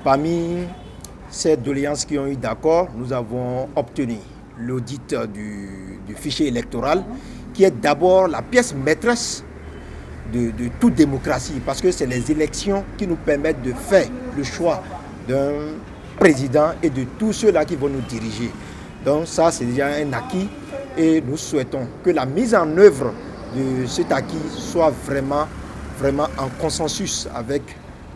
Parmi ces doléances qui ont eu d'accord, nous avons obtenu l'audit du fichier électoral, qui est d'abord la pièce maîtresse de toute démocratie, parce que c'est les élections qui nous permettent de faire le choix d'un président et de tous ceux-là qui vont nous diriger. Donc ça, c'est déjà un acquis et nous souhaitons que la mise en œuvre de cet acquis soit vraiment en consensus avec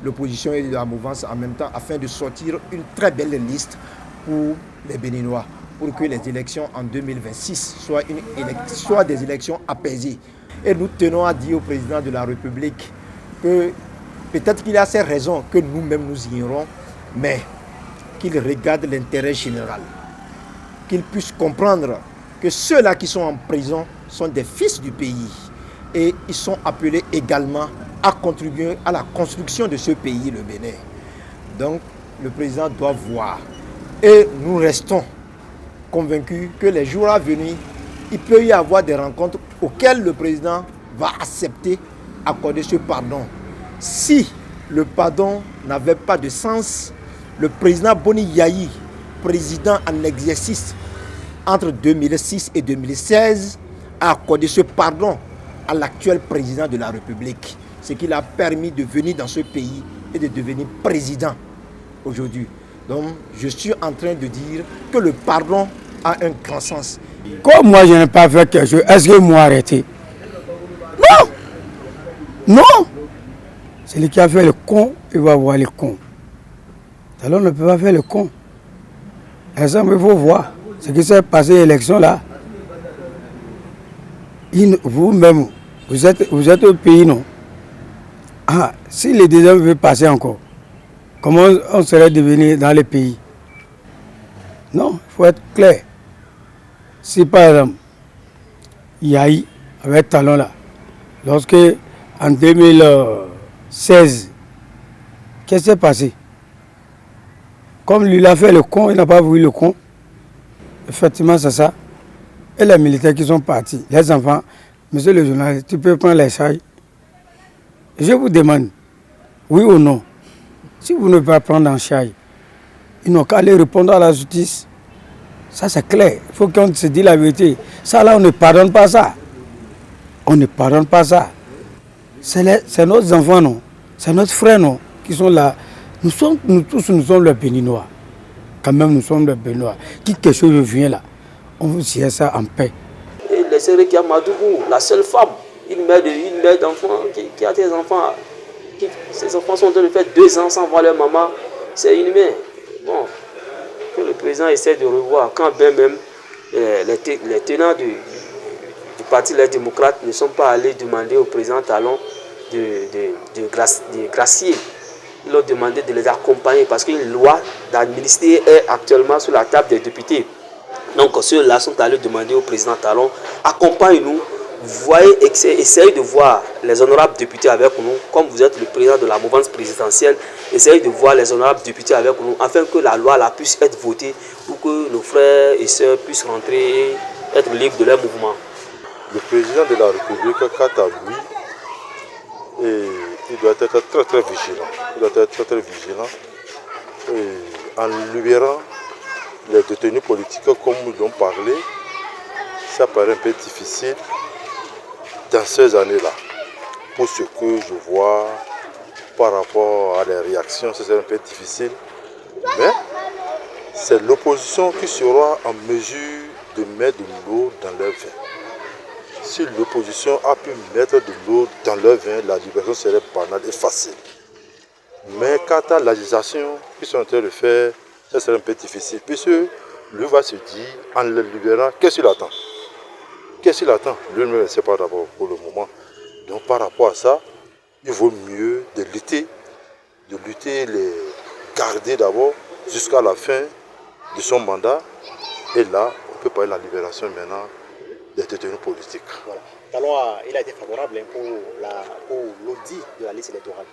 l'opposition et la mouvance en même temps, afin de sortir une très belle liste pour les Béninois, pour que les élections en 2026 soient des élections apaisées. Et nous tenons à dire au président de la République que peut-être qu'il a ses raisons que nous-mêmes nous ignorons, mais qu'il regarde l'intérêt général, qu'il puisse comprendre que ceux-là qui sont en prison sont des fils du pays et ils sont appelés également à contribuer à la construction de ce pays, le Bénin. Donc, le président doit voir. Et nous restons convaincus que les jours à venir, il peut y avoir des rencontres auxquelles le président va accepter d'accorder ce pardon. Si le pardon n'avait pas de sens, le président Boni Yayi, président en exercice entre 2006 et 2016, a accordé ce pardon à l'actuel président de la République, ce qui l'a permis de venir dans ce pays et de devenir président aujourd'hui. Donc, je suis en train de dire que le pardon a un grand sens. Comme moi, je n'ai pas fait quelque chose, est-ce que moi arrêté? Non! Non! Celui qui a fait le con, il va voir le con. Alors, on ne peut pas faire le con. Exemple, il faut voir ce qui s'est passé à l'élection là. Vous-même, vous êtes au pays, non? Ah, si les deuxièmes veulent passer encore, comment on serait devenu dans le pays? Non, il faut être clair. Si par exemple, Yahi avec Talon là, lorsque en 2016, qu'est-ce qui s'est passé? Comme lui a fait le con, il n'a pas voulu le con. Effectivement, c'est ça. Et les militaires qui sont partis, les enfants, monsieur le journaliste, tu peux prendre les charges. Je vous demande, oui ou non, si vous ne pouvez pas prendre en charge, ils n'ont qu'à aller répondre à la justice. Ça, c'est clair. Il faut qu'on se dise la vérité. Ça, là, on ne pardonne pas ça. On ne pardonne pas ça. C'est nos enfants, non? C'est notre frère, non? Qui sont là. Nous tous, nous sommes les Béninois. Quand même, nous sommes les Béninois. Qui quelque chose vient là, on veut dire ça en paix. Et les Séréki Amadougou, la seule femme, une mère d'enfants, qui a des enfants, ces enfants sont en train de faire 2 ans sans voir leur maman, c'est inhumain. Bon, que le président essaie de revoir, quand bien même les tenants du parti Les Démocrates ne sont pas allés demander au président Talon de gracier. Ils ont demandé de les accompagner parce qu'une loi d'amnistie est actuellement sur la table des députés. Donc ceux-là sont allés demander au président Talon, accompagne-nous, voyez, essayez de voir les honorables députés avec nous, comme vous êtes le président de la mouvance présidentielle, essayez de voir les honorables députés avec nous, afin que la loi là puisse être votée, pour que nos frères et sœurs puissent rentrer, être libres de leur mouvement. Le président de la République, quant à lui, il doit être très vigilant. Il doit être très vigilant en libérant les détenus politiques comme nous l'ont parlé. Ça paraît un peu difficile dans ces années-là. Pour ce que je vois par rapport à les réactions, c'est un peu difficile. Mais c'est l'opposition qui sera en mesure de mettre de l'eau dans leur vin. Si l'opposition a pu mettre de l'eau dans leur vin, la libération serait banale et facile. Mais quant à l'agitation qu'ils sont en train de faire, ça serait un peu difficile. Puisque lui va se dire, en le libérant, qu'est-ce qu'il attend? Qu'est-ce qu'il attend? Lui-même ne sait pas d'abord pour le moment. Donc par rapport à ça, il vaut mieux de lutter, les garder d'abord jusqu'à la fin de son mandat. Et là, on peut parler de la libération maintenant des détenus politiques. Voilà. Talon il a été favorable pour l'audit de la liste électorale.